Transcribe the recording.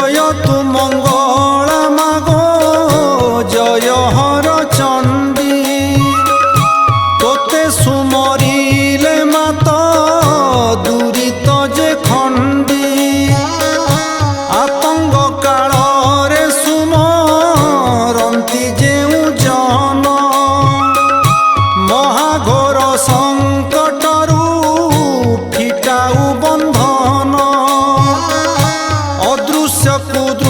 जय तु मंगला मागो जय हर चंडी तोते सुमरिले मात दूरित जे खंडी आतंक काल रे सुमरंती जेउ जन महाघोर संकटरू फिटाऊ बंधन अदृश्य कुदृश्य